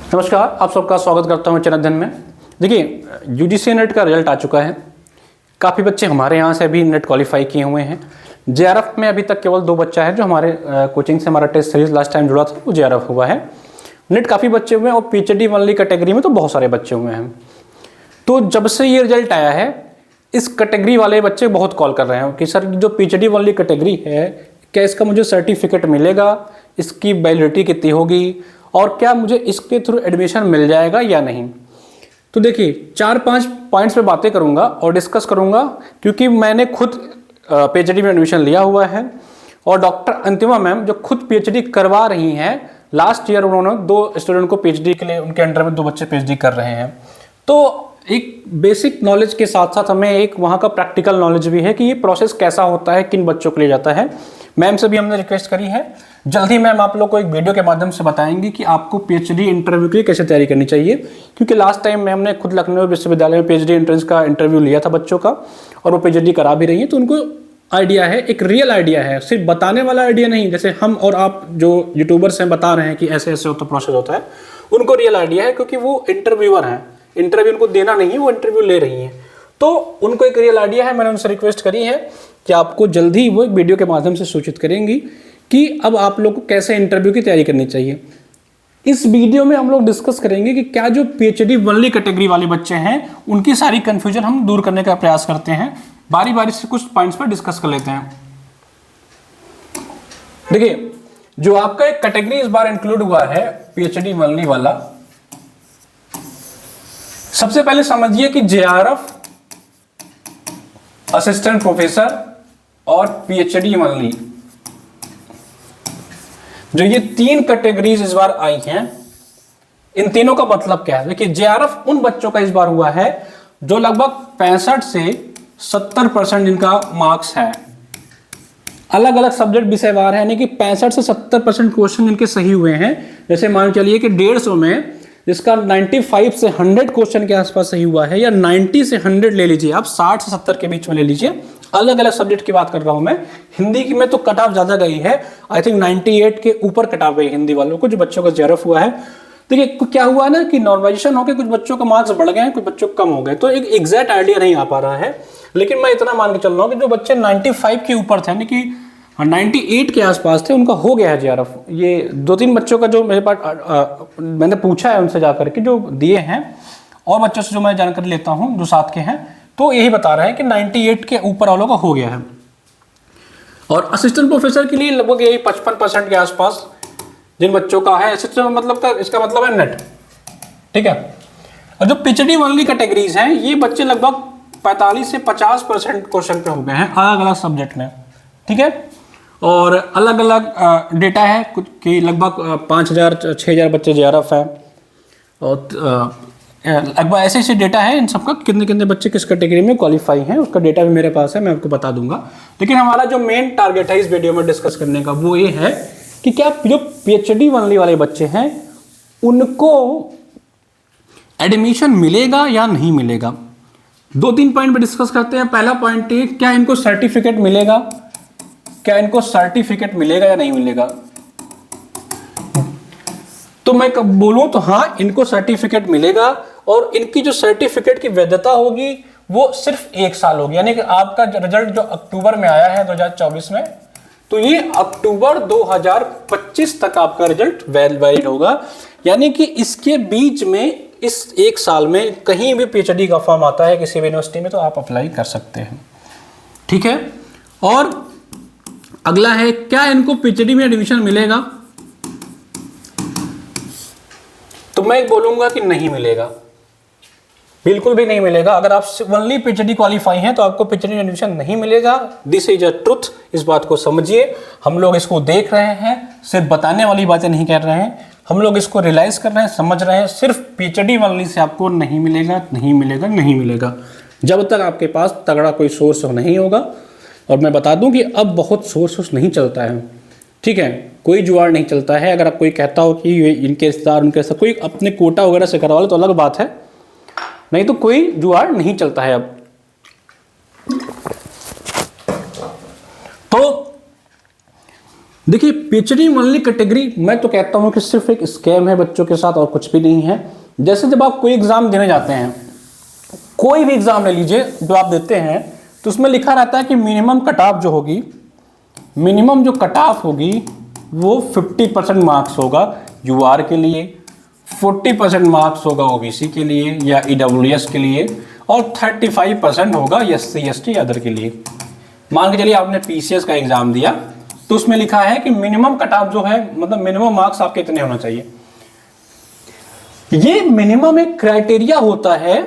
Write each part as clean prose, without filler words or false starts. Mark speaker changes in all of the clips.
Speaker 1: नमस्कार, आप सबका स्वागत करता हूं चैनल अध्ययन में। देखिए, यूजीसी नेट का रिजल्ट आ चुका है। काफ़ी बच्चे हमारे यहाँ से अभी नेट क्वालिफाई किए हुए हैं। जेआरएफ में अभी तक केवल 2 बच्चा है जो हमारे कोचिंग से हमारा टेस्ट सीरीज लास्ट टाइम जुड़ा था, वो जेआरएफ हुआ है। नेट काफ़ी बच्चे हुए हैं और पीएचडी वाली कैटेगरी में तो बहुत सारे बच्चे हुए हैं। तो जब से ये रिजल्ट आया है, इस कैटेगरी वाले बच्चे बहुत कॉल कर रहे हैं कि सर जो पीएचडी वाली कैटेगरी है, क्या इसका मुझे सर्टिफिकेट मिलेगा, इसकी वैलिडिटी कितनी होगी और क्या मुझे इसके थ्रू एडमिशन मिल जाएगा या नहीं। तो देखिए, 4-5 पॉइंट्स पे बातें करूंगा और डिस्कस करूंगा, क्योंकि मैंने खुद पीएचडी में एडमिशन लिया हुआ है और डॉक्टर अंतिमा मैम जो खुद पीएचडी करवा रही हैं, लास्ट ईयर उन्होंने 2 स्टूडेंट को पीएचडी के लिए, उनके अंडर में 2 बच्चे पीएचडी कर रहे हैं। तो एक बेसिक नॉलेज के साथ साथ हमें एक वहाँ का प्रैक्टिकल नॉलेज भी है कि ये प्रोसेस कैसा होता है, किन बच्चों को लिया जाता है। मैम से भी हमने रिक्वेस्ट करी है, जल्द ही मैम आप लोग को एक वीडियो के माध्यम से बताएंगे कि आपको पीएचडी इंटरव्यू की कैसे तैयारी करनी चाहिए। क्योंकि लास्ट टाइम मैम ने खुद लखनऊ विश्वविद्यालय में पीएचडी एंट्रेंस का इंटरव्यू लिया था बच्चों का, और वो पीएचडी करा भी रही है। तो उनको आइडिया है, एक रियल आइडिया है, सिर्फ बताने वाला आइडिया नहीं, जैसे हम और आप जो यूट्यूबर्स हैं बता रहे हैं कि ऐसे ऐसे होता प्रोसेस होता है, उनको रियल आइडिया है क्योंकि वो इंटरव्यूअर हैं। इंटरव्यू उनको देना नहीं है, वो इंटरव्यू ले रही हैं, तो उनको एक रियल आइडिया है। मैंने उनसे रिक्वेस्ट करी है कि आपको जल्दी ही वो एक वीडियो के माध्यम से सूचित करेंगी कि अब आप लोग को कैसे इंटरव्यू की तैयारी करनी चाहिए। इस वीडियो में हम लोग डिस्कस करेंगे कि क्या जो पीएचडी वाली कैटेगरी वाले बच्चे हैं उनकी सारी कंफ्यूजन हम दूर करने का प्रयास करते हैं। बारी बारी से कुछ पॉइंट्स पर डिस्कस कर लेते हैं। देखिए, जो आपका एक कैटेगरी इस बार इंक्लूड हुआ है पीएचडी वाली वाला, सबसे पहले समझिए कि जेआरएफ, असिस्टेंट प्रोफेसर और पीएचडी ओनली, जो ये 3 कैटेगरीज इस बार आई हैं, इन तीनों का मतलब क्या है। देखिए, जेआरएफ उन बच्चों का इस बार हुआ है जो लगभग 65 से 70% जिनका मार्क्स है। अलग अलग सब्जेक्ट विषयवार है, यानी कि 65 से 70% क्वेश्चन इनके सही हुए हैं। जैसे मान चलिए कि 150 में जिसका 95 से 100 क्वेश्चन के आसपास सही हुआ है, या 90 से 100 ले लीजिए आप, 60 से 70 के बीच में ले लीजिए। अलग अलग सब्जेक्ट की बात कर रहा हूं मैं। हिंदी की में तो कट ऑफ ज्यादा गई है, आई थिंक 98 के ऊपर कट ऑफ गई हिंदी वालों को, जो बच्चों का जेआरएफ हुआ है। देखिए, क्या हुआ ना कि नॉर्मलाइजेशन होकर कुछ बच्चों का मार्क्स बढ़ गए हैं, कुछ बच्चों कम हो गए, तो एक एग्जैक्ट आइडिया नहीं आ पा रहा है। लेकिन मैं इतना मान के चल रहा हूँ कि जो बच्चे 95 के ऊपर थे, यानी कि 98 के आसपास थे, उनका हो गया है जेआरएफ। ये 2-3 बच्चों का जो मेरे पास मैंने पूछा है उनसे जाकर के, जो दिए हैं, और बच्चों से जो मैं जानकारी लेता हूं जो साथ के हैं, तो यही बता रहे हैं कि 98 के ऊपर वालों का हो गया है। और असिस्टेंट प्रोफेसर के लिए लगभग यही 55% के आसपास जिन बच्चों का है। असिस्टेंट मतलब का इसका मतलब है नेट, ठीक है। और जो पीएचडी वाली कैटेगरीज हैं, ये बच्चे लगभग 45 से 50% क्वेश्चन पे हो गए हैं अलग अलग सब्जेक्ट में, ठीक है। और अलग अलग डेटा है कुछ कि लगभग 5000-6000 बच्चे जेआरएफ है, और लगभग ऐसे ऐसे डेटा है इन सबका, कितने कितने बच्चे किस कैटेगरी में क्वालिफाई हैं, उसका डेटा भी मेरे पास है, मैं आपको बता दूंगा। लेकिन हमारा जो मेन टारगेट है इस वीडियो में डिस्कस करने का, वो ये है कि क्या जो पीएचडी वाले बच्चे हैं उनको एडमिशन मिलेगा या नहीं मिलेगा। 2-3 पॉइंट पे डिस्कस करते हैं। पहला पॉइंट है, क्या इनको सर्टिफिकेट मिलेगा, क्या इनको सर्टिफिकेट मिलेगा या नहीं मिलेगा। तो मैं बोलूं तो हाँ, इनको सर्टिफिकेट मिलेगा, और इनकी जो सर्टिफिकेट की वैधता होगी वो सिर्फ 1 साल होगी। यानी कि आपका रिजल्ट जो अक्टूबर में आया है 2024 में, तो ये अक्टूबर 2025 तक आपका रिजल्ट वैलिड होगा। यानी कि इसके बीच में, इस 1 साल में कहीं भी पीएचडी का फॉर्म आता है किसी भी यूनिवर्सिटी में, तो आप अप्लाई कर सकते हैं, ठीक है। और अगला है, क्या इनको पीएचडी में एडमिशन मिलेगा। तो मैं बोलूंगा कि नहीं मिलेगा, बिल्कुल भी नहीं मिलेगा। अगर आप ओनली पीएचडी क्वालिफाई हैं तो आपको पीएचडी में एडमिशन नहीं मिलेगा। दिस इज अ ट्रुथ, इस बात को समझिए। हम लोग इसको देख रहे हैं, सिर्फ बताने वाली बातें नहीं कर रहे हैं, हम लोग इसको रियलाइज कर रहे हैं, समझ रहे हैं। सिर्फ पीएचडी वाली से आपको नहीं मिलेगा, नहीं मिलेगा, नहीं मिलेगा, जब तक आपके पास तगड़ा कोई सोर्स नहीं होगा। और मैं बता दूं कि अब बहुत सोर्स नहीं चलता है, ठीक है, कोई जुगाड़ नहीं चलता है। अगर आप कोई कहता हो कि ये इनके रिश्तेदार, उनके सब कोई अपने कोटा वगैरह से करवा लो तो अलग बात है, नहीं तो कोई जुगाड़ नहीं चलता है अब। तो देखिए पीएचडी ओनली कैटेगरी मैं तो कहता हूँ कि सिर्फ एक स्कैम है बच्चों के साथ और कुछ भी नहीं है। जैसे जब आप कोई एग्जाम देने जाते हैं, कोई भी एग्जाम ले लीजिए जो आप देते हैं, तो उसमें लिखा रहता है कि मिनिमम कट ऑफ जो होगी, मिनिमम जो कट ऑफ होगी वो 50% मार्क्स होगा यूआर के लिए, 40% मार्क्स होगा ओबीसी के लिए या ईडब्ल्यूएस के लिए, और 35% होगा एससी एसटी अदर के लिए। मान के चलिए आपने पीसीएस का एग्जाम दिया, तो उसमें लिखा है कि मिनिमम कट ऑफ जो है, मतलब मिनिमम मार्क्स आपके इतने होना चाहिए। ये मिनिमम एक क्राइटेरिया होता है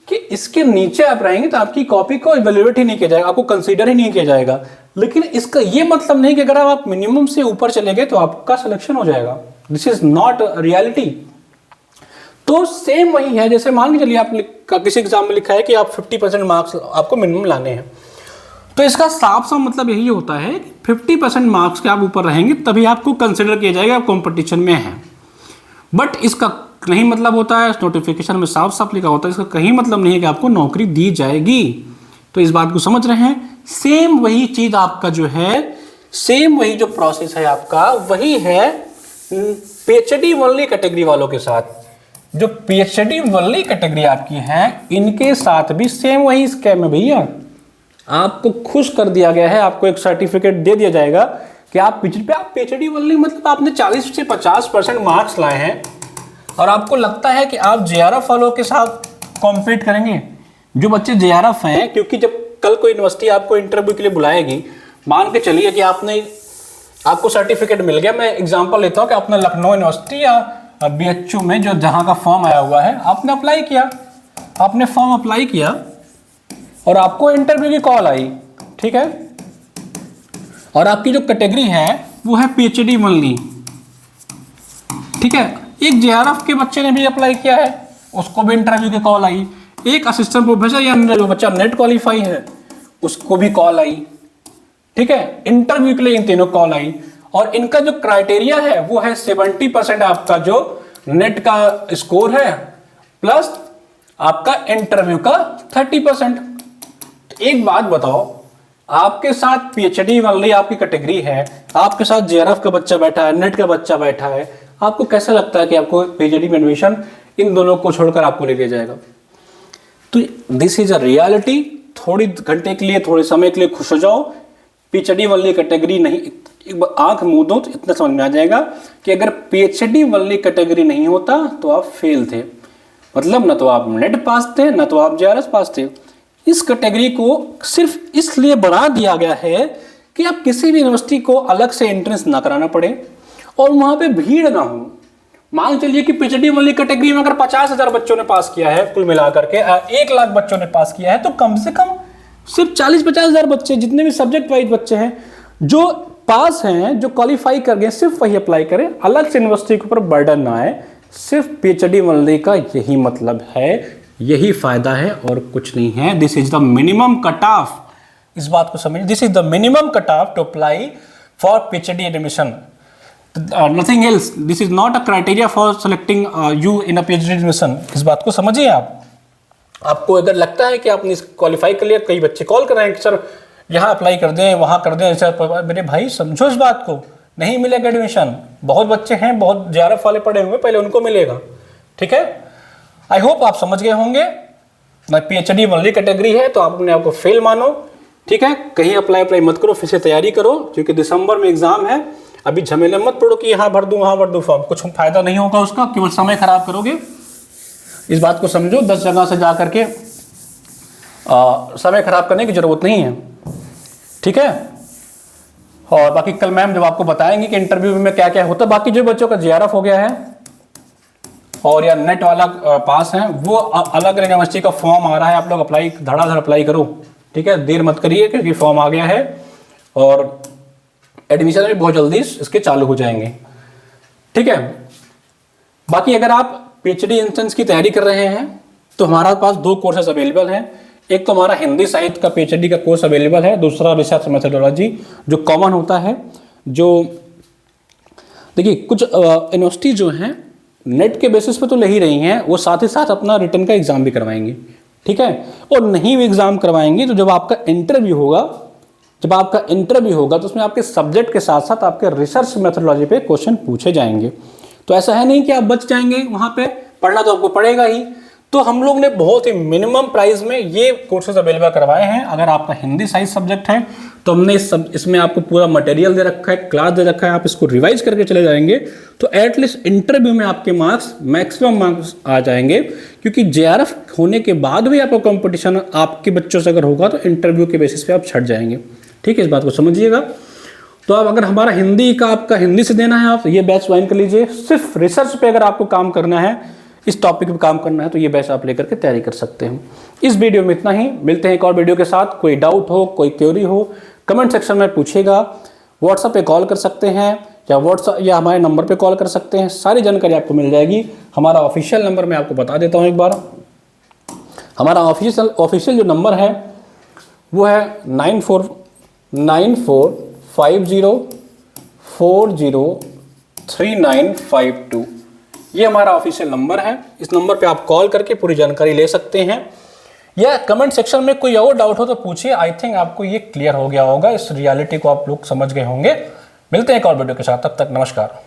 Speaker 1: कि इसके नीचे आप रहेंगे तो आपकी कॉपी को इवेल्युएट ही नहीं किया जाएगा, आपको कंसीडर ही नहीं किया जाएगा। लेकिन इसका ये मतलब नहीं कि अगर आप मिनिमम से ऊपर चले गए तो आपका सिलेक्शन हो जाएगा। This is not reality. तो सेम वही है, जैसे मान के चलिए आप किसी एग्जाम में लिखा है कि आप 50% मार्क्स आपको मिनिमम लाने हैं, तो इसका साफ साफ मतलब यही होता है कि 50% मार्क्स के आप ऊपर रहेंगे तभी आपको कंसिडर किया जाएगा, आप कॉम्पिटिशन में हैं। बट इसका नहीं मतलब होता है, नोटिफिकेशन में साफ साफ लिखा होता है, इसका कहीं मतलब नहीं है कि आपको नौकरी दी जाएगी। तो इस बात को समझ रहे हैं। सेम वही चीज आपका जो है, सेम वही जो प्रोसेस है आपका, वही है पीएचडी ओनली कैटेगरी वालों के साथ। जो पीएचडी ओनली कैटेगरी आपकी है, इनके साथ भी सेम वही स्कैम है भैया। आपको खुश कर दिया गया है, आपको एक सर्टिफिकेट दे दिया जाएगा कि आप पीएचडी ओनली, मतलब आपने 40 से 50% मार्क्स लाए हैं और आपको लगता है कि आप जेआरएफ वालों के साथ कॉम्पीट करेंगे। जो बच्चे जेआरएफ हैं, क्योंकि जब कल कोई यूनिवर्सिटी आपको इंटरव्यू के लिए बुलाएगी, मान के चलिए कि आपको सर्टिफिकेट मिल गया। मैं एग्जांपल लेता हूं कि आपने लखनऊ यूनिवर्सिटी या बीएचयू में जो जहां का फॉर्म आया हुआ है, आपने अप्लाई किया, आपने फॉर्म अप्लाई किया और आपको इंटरव्यू की कॉल आई, ठीक है, और आपकी जो कैटेगरी है वो है पीएचडी ओनली, ठीक है। एक जेआरएफ के बच्चे ने भी अप्लाई किया है, उसको भी इंटरव्यू की कॉल आई। एक असिस्टेंट प्रोफेसर या जो बच्चा नेट क्वालिफाई है उसको भी कॉल आई, ठीक है, इंटरव्यू के लिए इन तीनों कॉल आई। और इनका जो क्राइटेरिया है वो है 70% आपका जो नेट का स्कोर है प्लस आपका इंटरव्यू का 30%। एक बात बताओ, आपके साथ पीएचडी वाली आपकी कैटेगरी है, आपके साथ जेआरएफ का बच्चा बैठा है, नेट का बच्चा बैठा है, आपको कैसा लगता है कि आपको पीएचडी में एडमिशन इन दोनों को छोड़कर आपको ले लिया जाएगा? तो दिस इज अ रियलिटी। थोड़ी घंटे के लिए, थोड़े समय के लिए खुश हो जाओ, पीएचडी वाली कैटेगरी नहीं, आंख मूंद दो तो इतना समझ में आ जाएगा कि अगर पीएचडी वाली कैटेगरी नहीं होता तो आप फेल थे, मतलब ना तो आप नेट पास थे ना तो आप जेआरएफ पास थे। इस कैटेगरी को सिर्फ इसलिए बढ़ा दिया गया है कि आप किसी भी यूनिवर्सिटी को अलग से एंट्रेंस ना कराना पड़े और वहां पे भीड़ ना हो। मान चलिए कि पीएचडी वाली कैटेगरी में अगर 50,000 बच्चों ने पास किया है, कुल मिलाकर के 1 लाख बच्चों ने पास किया है, तो कम से कम सिर्फ 40-50,000 बच्चे, जितने भी सब्जेक्ट वाइज बच्चे हैं जो पास हैं, जो क्वालिफाई कर गए, सिर्फ वही अप्लाई करें, अलग से यूनिवर्सिटी के ऊपर बर्डन ना आए। सिर्फ पीएचडी वाले का यही मतलब है, यही फायदा है और कुछ नहीं है। This is the minimum cut off, इस बात को समझिए, this is the minimum cut off to apply for PhD admission, nothing else. This is not a criteria for selecting you in a PhD admission. इस बात को समझिए आप। आपको अगर लगता है कि आपने क्वालिफाई कर लिया, कई बच्चे कॉल कर रहे हैं कि सर यहाँ अप्लाई कर दें, वहाँ कर दें, सर मेरे भाई समझो इस बात को, नहीं मिलेगा एडमिशन। बहुत बच्चे हैं, बहुत जेआरएफ वाले पढ़े हुए, पहले उनको मिलेगा, ठीक है। आई होप आप समझ गए होंगे। मैं पीएचडी वाली कैटेगरी है तो आप अपने आप को फेल मानो, ठीक है। कहीं अप्लाई मत करो, फिर से तैयारी करो, क्योंकि दिसंबर में एग्जाम है। अभी झमेले मत पड़ो कि यहाँ भर दूँ वहाँ भर दूँ फॉर्म, कुछ फायदा नहीं होगा उसका, केवल समय खराब करोगे। इस बात को समझो, 10 जगह से जा करके समय खराब करने की जरूरत नहीं है, ठीक है। और बाकी कल मैम जब आपको बताएंगे कि इंटरव्यू में क्या क्या होता है। बाकी जो बच्चों का जेआरएफ हो गया है और या नेट वाला पास है, वो अलग यूनिवर्सिटी का फॉर्म आ रहा है, आप लोग अप्लाई धड़ाधड़ अप्लाई करो, ठीक है, देर मत करिए, क्योंकि फॉर्म आ गया है और एडमिशन भी बहुत जल्दी इसके चालू हो जाएंगे, ठीक है। बाकी अगर आप पीएचडी एंट्रेंस की तैयारी कर रहे हैं तो हमारे पास 2 कोर्सेज अवेलेबल हैं। एक तो हमारा हिंदी साहित्य का पीएचडी का कोर्स अवेलेबल है, दूसरा रिसर्च मेथोडोलॉजी जो कॉमन होता है। जो देखिए कुछ यूनिवर्सिटी जो हैं नेट के बेसिस पे तो ले ही रही हैं, वो साथ ही साथ अपना रिटर्न का एग्जाम भी करवाएंगी, ठीक है। और नहीं भी एग्जाम करवाएंगी तो जब आपका इंटरव्यू होगा जब आपका इंटरव्यू होगा तो उसमें आपके सब्जेक्ट के साथ साथ आपके रिसर्च मेथोडोलॉजी पे क्वेश्चन पूछे जाएंगे। तो ऐसा है नहीं कि आप बच जाएंगे, वहां पे पढ़ना तो आपको पड़ेगा ही। तो हम लोग ने बहुत ही मिनिमम प्राइस में ये कोर्सेज अवेलेबल करवाए हैं। अगर आपका हिंदी साइंस सब्जेक्ट है तो हमने इसमें आपको पूरा मटेरियल दे रखा है, क्लास दे रखा है, आप इसको रिवाइज करके चले जाएंगे तो एटलीस्ट इंटरव्यू में आपके मार्क्स मैक्सिमम मार्क्स आ जाएंगे। क्योंकि जेआरएफ होने के बाद भी आपका कंपटीशन आपके बच्चों से अगर होगा तो इंटरव्यू के बेसिस पे आप छट जाएंगे। ठीक है, इस बात को समझिएगा। तो आप अगर हमारा हिंदी का आपका हिंदी से देना है, आप ये बैच ज्वाइन कर लीजिए। सिर्फ रिसर्च पे अगर आपको काम करना है, इस टॉपिक पे काम करना है, तो ये बैच आप लेकर के तैयारी कर सकते हैं। इस वीडियो में इतना ही, मिलते हैं एक और वीडियो के साथ। कोई डाउट हो, कोई क्वेरी हो, कमेंट सेक्शन में पूछिएगा। व्हाट्सएप पे कॉल कर सकते हैं या हमारे नंबर पे कॉल कर सकते हैं, सारी जानकारी आपको मिल जाएगी। हमारा ऑफिशियल नंबर मैं आपको बता देता हूँ एक बार। हमारा ऑफिशियल जो नंबर है वो है 9450403952। ये हमारा ऑफिशियल नंबर है। इस नंबर पे आप कॉल करके पूरी जानकारी ले सकते हैं, या कमेंट सेक्शन में कोई और डाउट हो तो पूछिए। आई थिंक आपको ये क्लियर हो गया होगा, इस रियलिटी को आप लोग समझ गए होंगे। मिलते हैं एक और वीडियो के साथ, तब तक नमस्कार।